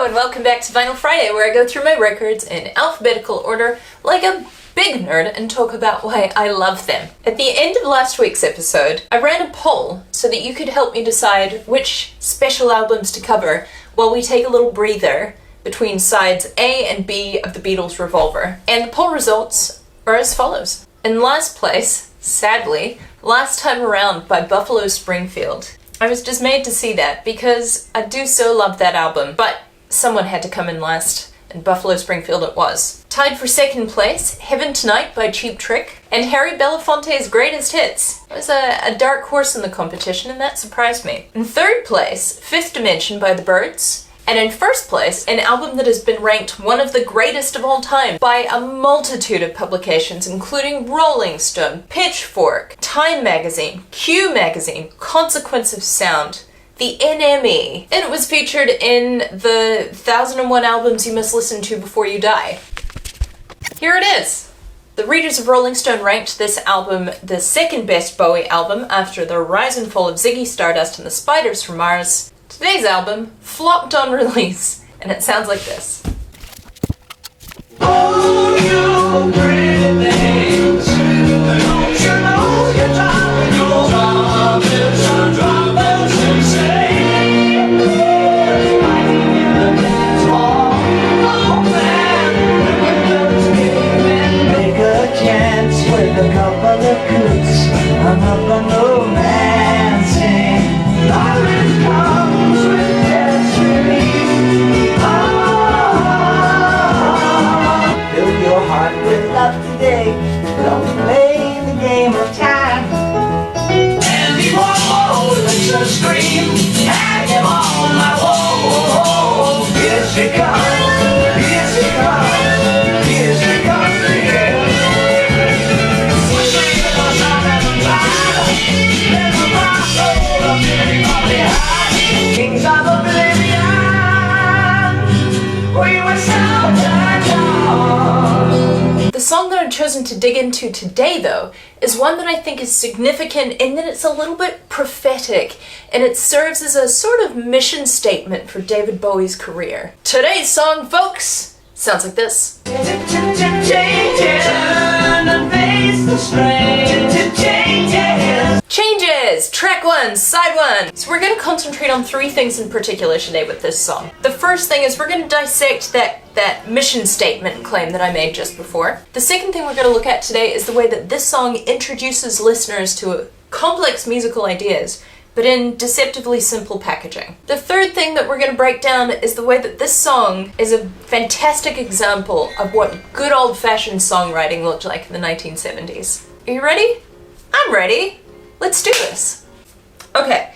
Hello and welcome back to Vinyl Friday, where I go through my records in alphabetical order like a big nerd and talk about why I love them. At the end of last week's episode, I ran a poll so that you could help me decide which special albums to cover while we take a little breather between sides A and B of the Beatles' Revolver. And the poll results are as follows. In last place, sadly, Last Time Around by Buffalo Springfield. I was dismayed to see that because I do so love that album, but someone had to come in last, and Buffalo Springfield it was. Tied for second place, Heaven Tonight by Cheap Trick, and Harry Belafonte's Greatest Hits. It was a dark horse in the competition, and that surprised me. In third place, Fifth Dimension by The Byrds. And in first place, an album that has been ranked one of the greatest of all time by a multitude of publications, including Rolling Stone, Pitchfork, Time Magazine, Q Magazine, Consequence of Sound, the NME, and it was featured in the 1001 Albums You Must Listen to Before You Die. Here it is. The readers of Rolling Stone ranked this album the second best Bowie album after The Rise and Fall of Ziggy Stardust and the Spiders from Mars. Today's album flopped on release, and it sounds like this. Oh, you pretty things. Don't you know you're dropping your droppers insane? Fighting in the dance hall. Oh man, make a chance with a couple of coots. I'm up on romancing. Orange comes with destiny. Fill your heart with love today. Don't play the game of time. And he won't let us scream. Hang him on my wall. Here she comes. Here she comes. Here she comes again. Kings of oblivion, we were so turned on. The song that I've chosen to dig into today, though, is one that I think is significant in that it's a little bit prophetic, and it serves as a sort of mission statement for David Bowie's career. Today's song, folks, sounds like this. Changes! Track 1, side 1. So we're going to concentrate on three things in particular today with this song. The first thing is we're going to dissect that mission statement claim that I made just before. The second thing we're going to look at today is the way that this song introduces listeners to complex musical ideas, but in deceptively simple packaging. The third thing that we're going to break down is the way that this song is a fantastic example of what good old-fashioned songwriting looked like in the 1970s. Are you ready? I'm ready. Let's do this. Okay,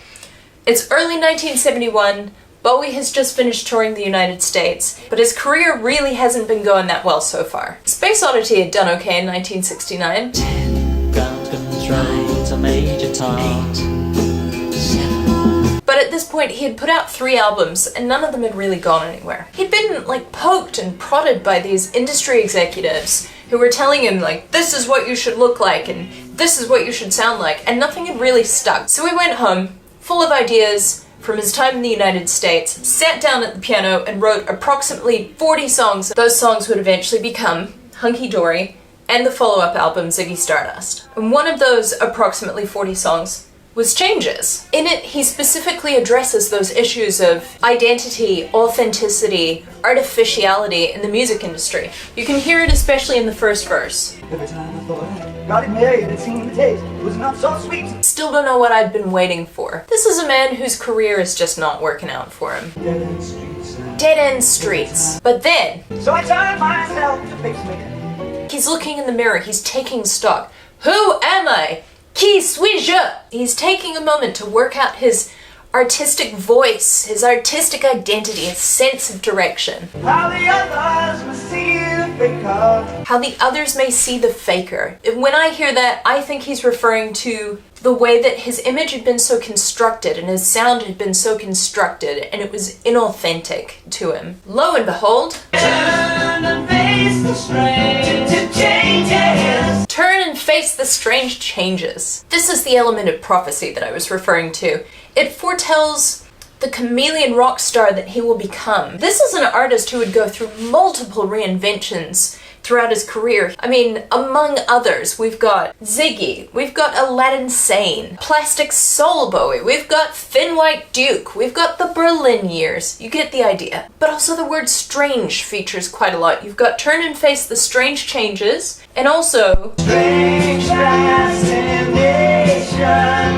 it's early 1971. Bowie has just finished touring the United States, but his career really hasn't been going that well so far. Space Oddity had done okay in 1969. 10, ground control to Major Tom. 7. But at this point, he had put out 3 albums, and none of them had really gone anywhere. He'd been, poked and prodded by these industry executives who were telling him, this is what you should look like, and this is what you should sound like, and nothing had really stuck. So he went home, full of ideas from his time in the United States, sat down at the piano and wrote approximately 40 songs. Those songs would eventually become Hunky Dory and the follow-up album Ziggy Stardust. And one of those approximately 40 songs was Changes. In it, he specifically addresses those issues of identity, authenticity, artificiality in the music industry. You can hear it especially in the first verse. Every time I thought I got it made, it seemed the taste was not so sweet. Still don't know what I'd been waiting for. This is a man whose career is just not working out for him. Dead end streets. Dead end streets. But then, So I turned myself to fix me. he's looking in the mirror, he's taking stock. Who am I? Qui suis-je? He's taking a moment to work out his artistic voice, his artistic identity, his sense of direction. How the others must see the faker. How the others may see the faker. When I hear that, I think he's referring to the way that his image had been so constructed and his sound had been so constructed, and it was inauthentic to him. Lo and behold, Turn and face the strange changes. turn and face the strange changes. This is the element of prophecy that I was referring to. It foretells the chameleon rock star that he will become. This is an artist who would go through multiple reinventions throughout his career. I mean, among others, we've got Ziggy, we've got Aladdin Sane, Plastic Soul Bowie, we've got Thin White Duke, we've got the Berlin years. You get the idea. But also the word strange features quite a lot. You've got Turn and Face the Strange Changes, and also Strange fascination,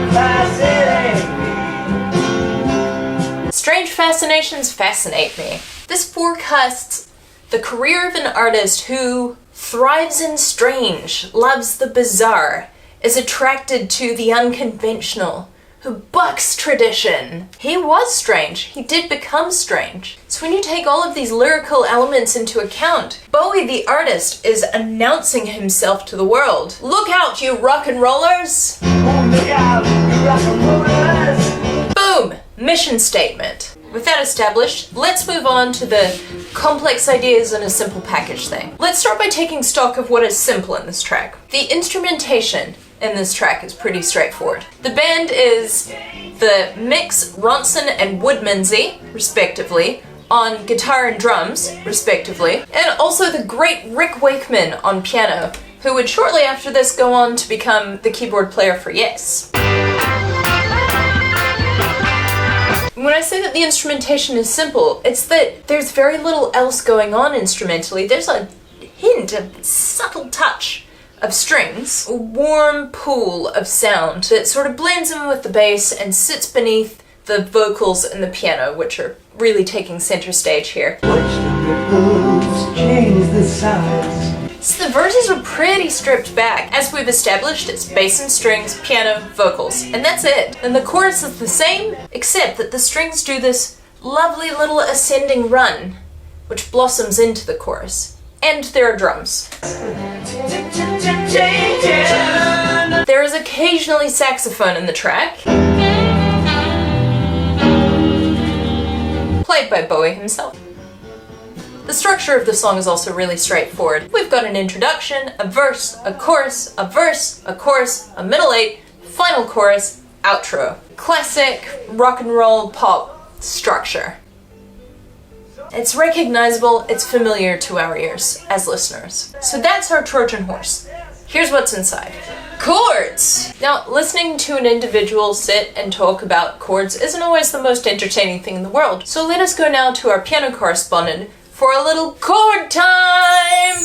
fascinating. Strange fascinations fascinate me. This forecasts the career of an artist who thrives in strange, loves the bizarre, is attracted to the unconventional, who bucks tradition. He was strange. He did become strange. So when you take all of these lyrical elements into account, Bowie the artist is announcing himself to the world. Look out, you rock and rollers! Oh, look out, you rock and rollers. Boom! Mission statement. With that established, let's move on to the complex ideas in a simple package thing. Let's start by taking stock of what is simple in this track. The instrumentation in this track is pretty straightforward. The band is the Mix, Ronson, and Woodmansey, respectively, on guitar and drums, respectively, and also the great Rick Wakeman on piano, who would shortly after this go on to become the keyboard player for Yes. When I say that the instrumentation is simple, it's that there's very little else going on instrumentally. There's a hint, a subtle touch of strings, a warm pool of sound that sort of blends in with the bass and sits beneath the vocals and the piano, which are really taking center stage here. Watch the ripples change the size. So the verses are pretty stripped back. As we've established, it's bass and strings, piano, vocals, and that's it. And the chorus is the same, except that the strings do this lovely little ascending run, which blossoms into the chorus. And there are drums. There is occasionally saxophone in the track, played by Bowie himself. The structure of the song is also really straightforward. We've got an introduction, a verse, a chorus, a verse, a chorus, a middle eight, final chorus, outro. Classic rock and roll pop structure. It's recognizable, it's familiar to our ears as listeners. So that's our Trojan horse. Here's what's inside. Chords! Now, listening to an individual sit and talk about chords isn't always the most entertaining thing in the world. So let us go now to our piano correspondent for a little chord time!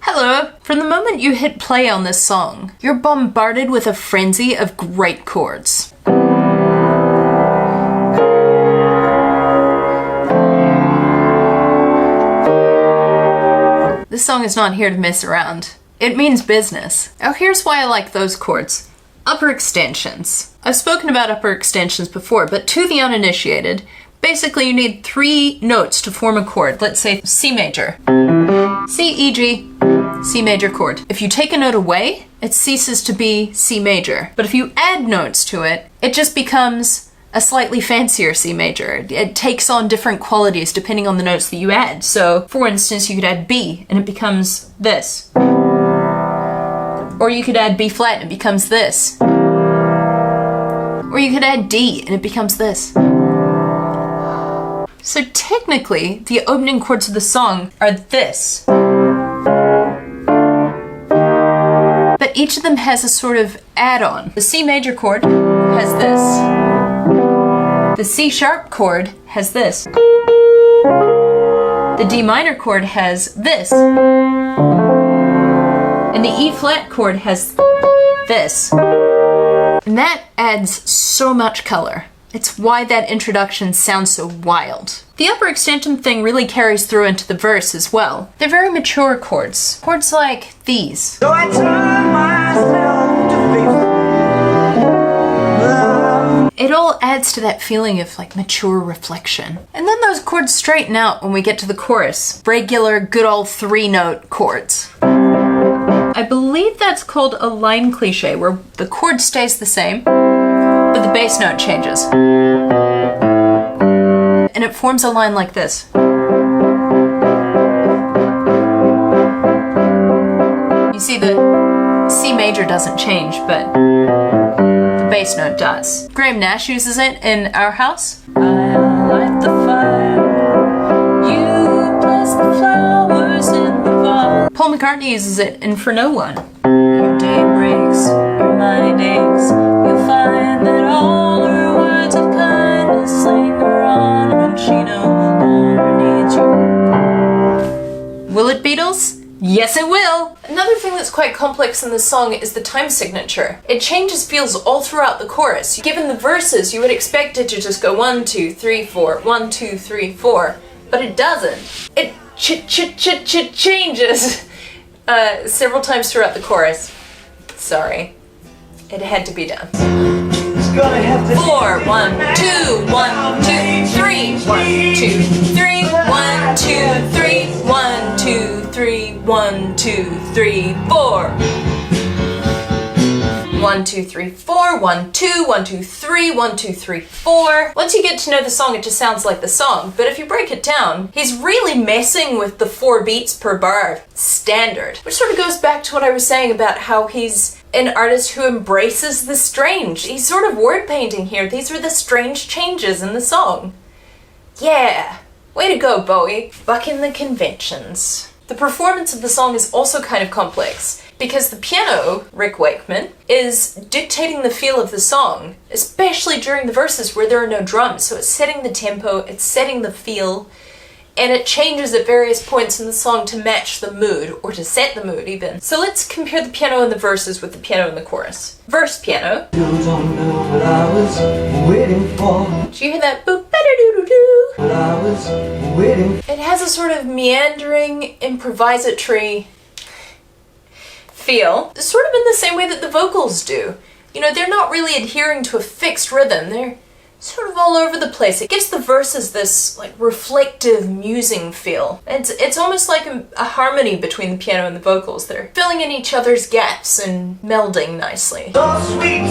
Hello. From the moment you hit play on this song, you're bombarded with a frenzy of great chords. This song is not here to mess around. It means business. Now here's why I like those chords. Upper extensions. I've spoken about upper extensions before, but to the uninitiated, basically you need 3 notes to form a chord. Let's say C major. C, E, G, C major chord. If you take a note away, it ceases to be C major. But if you add notes to it, it just becomes a slightly fancier C major. It takes on different qualities depending on the notes that you add. So, for instance, you could add B and it becomes this. Or you could add B flat and it becomes this. Or you could add D and it becomes this. So technically, the opening chords of the song are this. But each of them has a sort of add-on. The C major chord has this. The C sharp chord has this. The D minor chord has this. And the E flat chord has this. And that adds so much color. It's why that introduction sounds so wild. The upper extension thing really carries through into the verse as well. They're very mature chords. Chords like these. So I turn myself to face. It all adds to that feeling of like mature reflection. And then those chords straighten out when we get to the chorus. Regular, good old 3-note chords. I believe that's called a line cliche, where the chord stays the same, but the bass note changes. And it forms a line like this. You see, the C major doesn't change, but the bass note does. Graham Nash uses it in Our House. I'll light the fire, you place the flowers in the vase. Paul McCartney uses it in For No One. Your day breaks, your mind aches, you'll find that all her words of kindness linger on when she no longer needs you. Will it, Beatles? Yes, it will! Another thing that's quite complex in this song is the time signature. It changes feels all throughout the chorus. Given the verses, you would expect it to just go 1, 2, 3, 4, 1, 2, 3, 4, but it doesn't. It changes several times throughout the chorus. Sorry. It had to be done. 4, 1, 2, 1, 2, 3, 1, 2, 3, 1, 2, 3, 1, 2, 3, 1, 2, 3, 4. 1, 2, 3, 4, 1, 2, 1, 2, 3, 1, 2, 3, 4. Once you get to know the song, it just sounds like the song. But if you break it down, he's really messing with the 4 beats per bar standard. Which sort of goes back to what I was saying about how he's an artist who embraces the strange. He's sort of word painting here. These are the strange changes in the song. Yeah. Way to go, Bowie. Bucking the conventions. The performance of the song is also kind of complex, because the piano, Rick Wakeman, is dictating the feel of the song, especially during the verses where there are no drums. So it's setting the tempo, it's setting the feel, and it changes at various points in the song to match the mood, or to set the mood even. So let's compare the piano in the verses with the piano in the chorus. Verse piano. You don't know what I was waiting for. Do you hear that boop-ba-da-doo-doo-doo? What I was waiting. It has a sort of meandering, improvisatory feel, sort of in the same way that the vocals do. You know, they're not really adhering to a fixed rhythm. They're sort of all over the place. It gives the verses this like reflective, musing feel. It's almost like a harmony between the piano and the vocals. They're filling in each other's gaps and melding nicely. So sweet.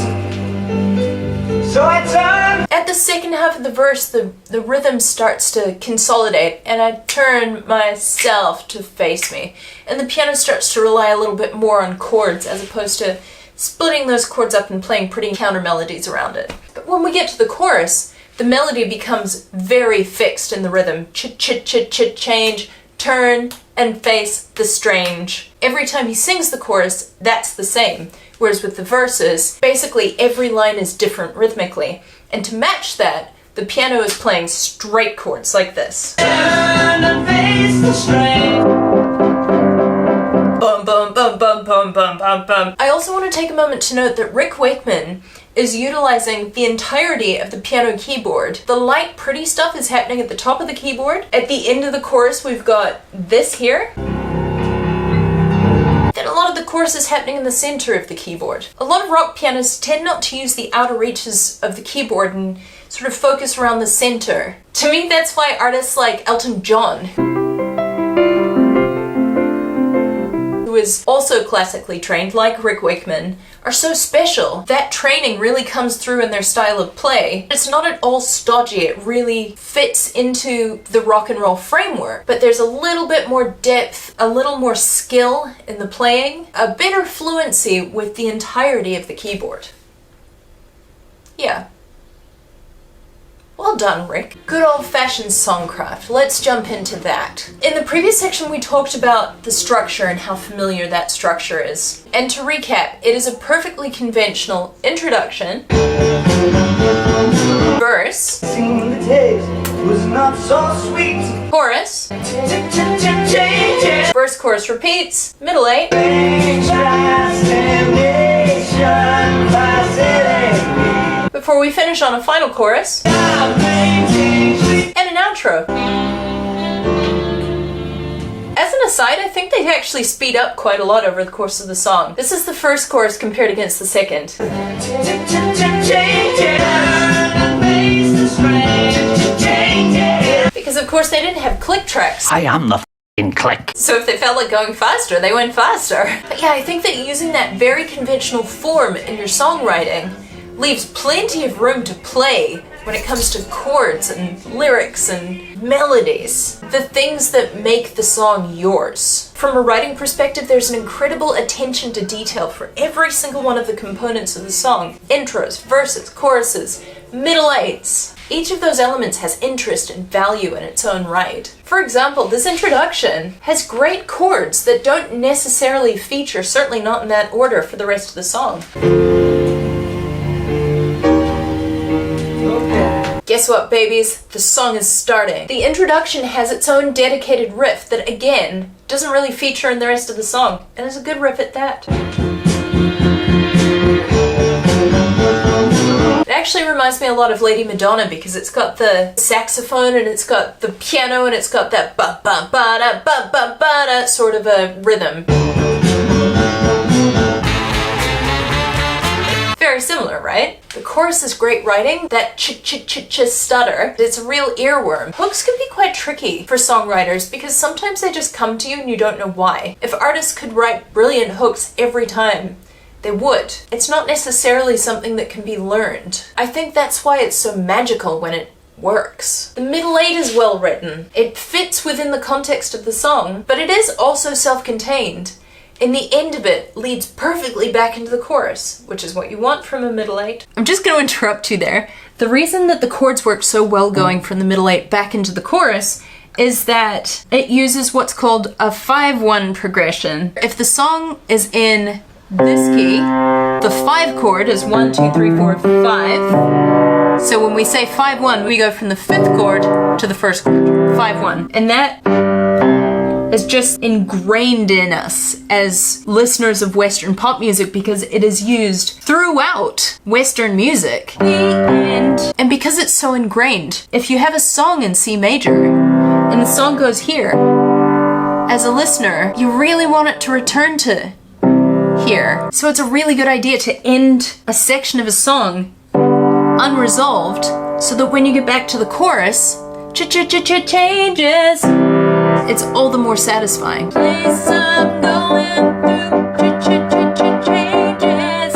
So I turn. At the second half of the verse, the rhythm starts to consolidate, and I turn myself to face me. And the piano starts to rely a little bit more on chords as opposed to splitting those chords up and playing pretty counter melodies around it. But when we get to the chorus, the melody becomes very fixed in the rhythm. Change, turn, and face the strange. Every time he sings the chorus, that's the same. Whereas with the verses, basically every line is different rhythmically. And to match that, the piano is playing straight chords like this. Turn and face the strange. Bum bum bum bum bum bum bum bum. I also want to take a moment to note that Rick Wakeman is utilizing the entirety of the piano keyboard. The light pretty stuff is happening at the top of the keyboard. At the end of the chorus we've got this here. Then a lot of the chorus is happening in the center of the keyboard. A lot of rock pianists tend not to use the outer reaches of the keyboard and sort of focus around the center. To me, that's why artists like Elton John, who is also classically trained, like Rick Wakeman, are so special. That training really comes through in their style of play. It's not at all stodgy, it really fits into the rock and roll framework, but there's a little bit more depth, a little more skill in the playing, a better fluency with the entirety of the keyboard. Yeah. Well done, Rick. Good old-fashioned songcraft. Let's jump into that. In the previous section we talked about the structure and how familiar that structure is. And to recap, it is a perfectly conventional introduction, verse, Seeing the taste was not so sweet. chorus, Changes. verse, chorus repeats, middle eight, Transcendation, fascinating. before we finish on a final chorus, and an outro. As an aside, I think they actually speed up quite a lot over the course of the song. This is the first chorus compared against the second. Because of course they didn't have click tracks. I am the f***ing click. So if they felt like going faster, they went faster. But yeah, I think that using that very conventional form in your songwriting leaves plenty of room to play when it comes to chords and lyrics and melodies, the things that make the song yours. From a writing perspective, there's an incredible attention to detail for every single one of the components of the song. Intros, verses, choruses, middle eights. Each of those elements has interest and value in its own right. For example, this introduction has great chords that don't necessarily feature, certainly not in that order, for the rest of the song. Guess what, babies? The song is starting. The introduction has its own dedicated riff that, again, doesn't really feature in the rest of the song, and is a good riff at that. It actually reminds me a lot of Lady Madonna because it's got the saxophone and it's got the piano and it's got that ba-ba-ba-da sort of a rhythm. Very similar, right? The chorus is great writing, that ch-ch-ch-ch stutter, it's a real earworm. Hooks can be quite tricky for songwriters because sometimes they just come to you and you don't know why. If artists could write brilliant hooks every time, they would. It's not necessarily something that can be learned. I think that's why it's so magical when it works. The middle eight is well written. It fits within the context of the song, but it is also self-contained. And the end of it leads perfectly back into the chorus, which is what you want from a middle eight. I'm just going to interrupt you there. The reason that the chords work so well going from the middle eight back into the chorus is that it uses what's called a 5-1 progression. If the song is in this key, the 5 chord is 1, 2, 3, 4, 5. So when we say 5-1, we go from the 5th chord to the 1st chord, 5-1. And that is just ingrained in us as listeners of Western pop music because it is used throughout Western music. The end. And because it's so ingrained, if you have a song in C major and the song goes here, as a listener, you really want it to return to here. So it's a really good idea to end a section of a song unresolved so that when you get back to the chorus, changes. It's all the more satisfying. Place I'm going through changes.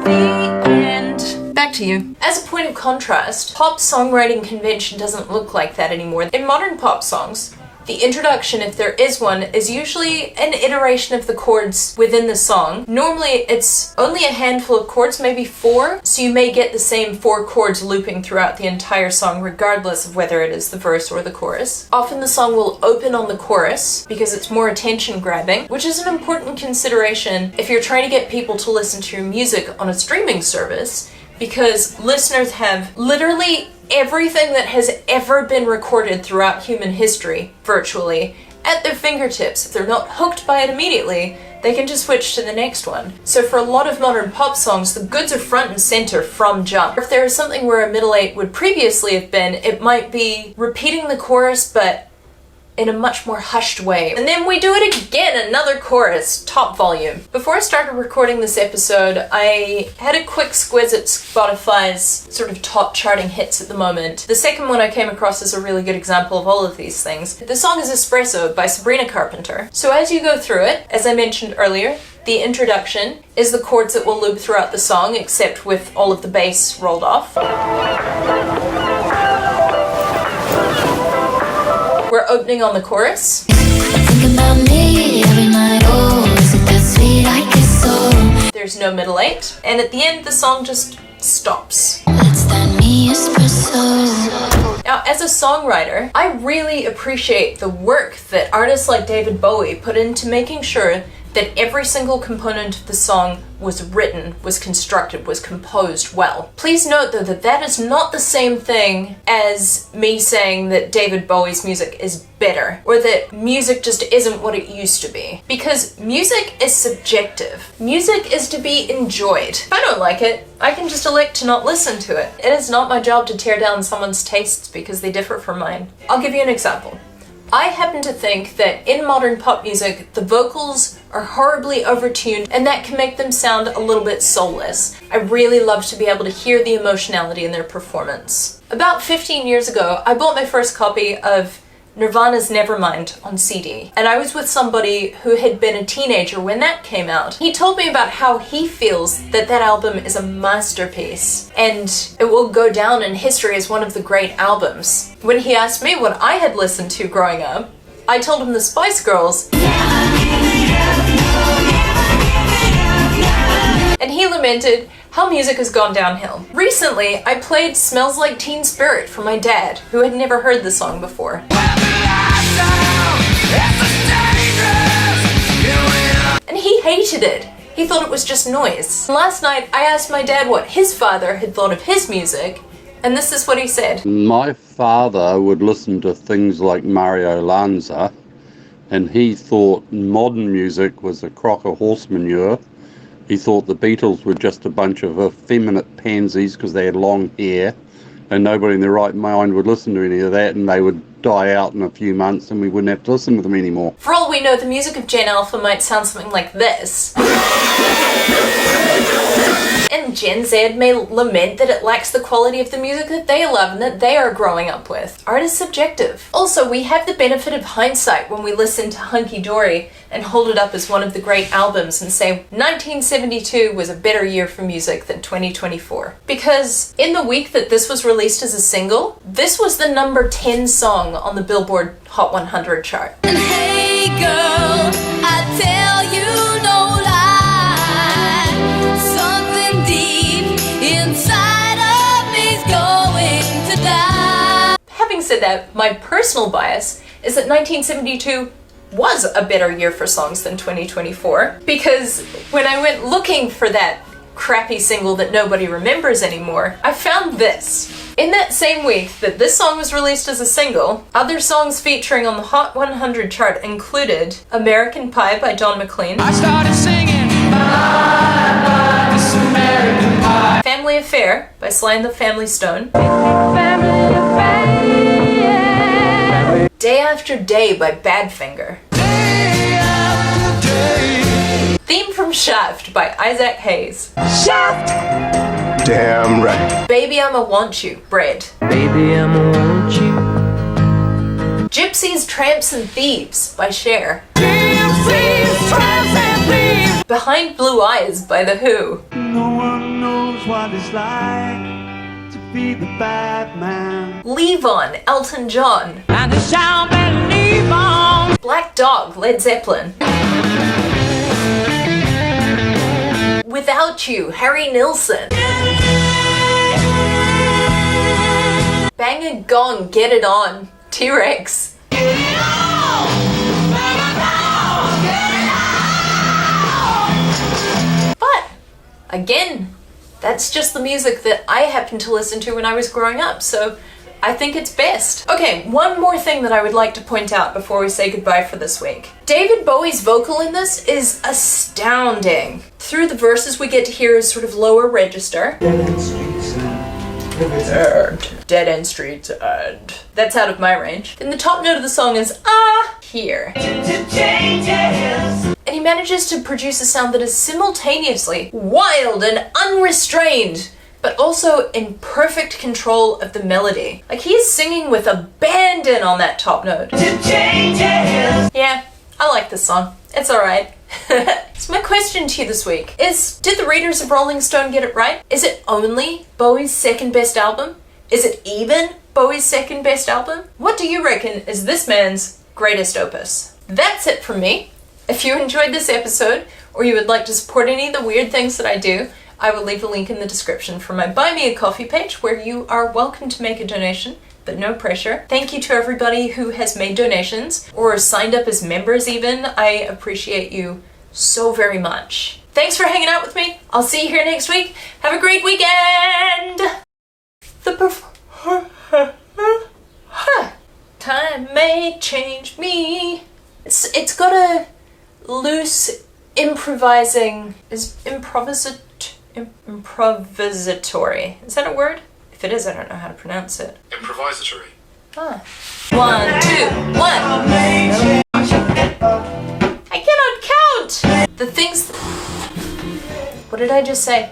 The end. Back to you. As a point of contrast, pop songwriting convention doesn't look like that anymore. In modern pop songs, the introduction, if there is one, is usually an iteration of the chords within the song. Normally it's only a handful of chords, maybe 4, so you may get the same 4 chords looping throughout the entire song regardless of whether it is the verse or the chorus. Often the song will open on the chorus because it's more attention grabbing, which is an important consideration if you're trying to get people to listen to your music on a streaming service, because listeners have literally everything that has ever been recorded throughout human history, virtually, at their fingertips. If they're not hooked by it immediately, they can just switch to the next one. So for a lot of modern pop songs, the goods are front and center from jump. If there is something where a middle eight would previously have been, it might be repeating the chorus, but in a much more hushed way. And then we do it again, another chorus, top volume. Before I started recording this episode, I had a quick squiz at Spotify's sort of top charting hits at the moment. The second one I came across is a really good example of all of these things. The song is Espresso by Sabrina Carpenter. So as you go through it, as I mentioned earlier, the introduction is the chords that will loop throughout the song, except with all of the bass rolled off. We're opening on the chorus. There's no middle eight, and at the end the song just stops. Now, as a songwriter, I really appreciate the work that artists like David Bowie put into making sure that every single component of the song was written, was constructed, was composed well. Please note though that that is not the same thing as me saying that David Bowie's music is better, or that music just isn't what it used to be. Because music is subjective. Music is to be enjoyed. If I don't like it, I can just elect to not listen to it. It is not my job to tear down someone's tastes because they differ from mine. I'll give you an example. I happen to think that in modern pop music, the vocals are horribly overtuned and that can make them sound a little bit soulless. I really love to be able to hear the emotionality in their performance. About 15 years ago, I bought my first copy of Nirvana's Nevermind on CD, and I was with somebody who had been a teenager when that came out. He told me about how he feels that that album is a masterpiece, and it will go down in history as one of the great albums. When he asked me what I had listened to growing up, I told him the Spice Girls, and he lamented how music has gone downhill. Recently, I played Smells Like Teen Spirit for my dad, who had never heard the song before. And he hated it. He thought it was just noise. Last night, I asked my dad what his father had thought of his music, and this is what he said. My father would listen to things like Mario Lanza, and he thought modern music was a crock of horse manure. He thought the Beatles were just a bunch of effeminate pansies because they had long hair, and nobody in their right mind would listen to any of that, and they would die out in a few months and we wouldn't have to listen to them anymore. For all we know, the music of Gen Alpha might sound something like this. And Gen Z may lament that it lacks the quality of the music that they love and that they are growing up with. Art is subjective. Also, we have the benefit of hindsight when we listen to Hunky Dory and hold it up as one of the great albums and say 1972 was a better year for music than 2024. Because in the week that this was released as a single, this was the number 10 song on the Billboard Hot 100 chart. And hey girl, I tell you no lie, something deep inside of me's going to die. Having said that, my personal bias is that 1972 was a better year for songs than 2024, because when I went looking for that crappy single that nobody remembers anymore, I found this. In that same week that this song was released as a single, other songs featuring on the Hot 100 chart included American Pie by Don McLean, I started singing, bye, this American Pie. Family Affair by Sly and the Family Stone, Day After Day by Badfinger, Theme from Shaft by Isaac Hayes, Damn right. Baby I'ma Want You, Bread, Baby, I'ma want you. Gypsies, Tramps and Thieves by Cher, Behind Blue Eyes by The Who, No one knows what it's like to be the bad man. Leave On, Elton John, And the sound believe on. Black Dog, Led Zeppelin, Without You, Harry Nilsson, Bang a Gong, Get It On, T-Rex, but again, that's just the music that I happened to listen to when I was growing up, so I think it's best. Okay, one more thing that I would like to point out before we say goodbye for this week. David Bowie's vocal in this is astounding. Through the verses we get to hear his sort of lower register. Dead end streets and that's out of my range. Then the top note of the song is here. And he manages to produce a sound that is simultaneously wild and unrestrained, but also in perfect control of the melody. Like, he is singing with abandon on that top note. Yeah, I like this song. It's alright. So my question to you this week is, did the readers of Rolling Stone get it right? Is it only Bowie's second best album? Is it even Bowie's second best album? What do you reckon is this man's greatest opus? That's it from me. If you enjoyed this episode, or you would like to support any of the weird things that I do, I will leave a link in the description for my Buy Me a Coffee page, where you are welcome to make a donation, but no pressure. Thank you to everybody who has made donations, or signed up as members even. I appreciate you so very much. Thanks for hanging out with me. I'll see you here next week. Have a great weekend! Time may change me. It's got a loose improvising... improvisatory. Is that a word? If it is, I don't know how to pronounce it. Improvisatory. 1, 2, 1. I cannot count! The things... What did I just say?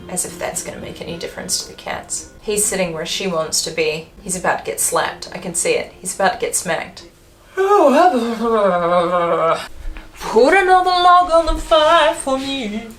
I As if that's going to make any difference to the cats. He's sitting where she wants to be. He's about to get slapped. I can see it. He's about to get smacked. Put another log on the fire for me.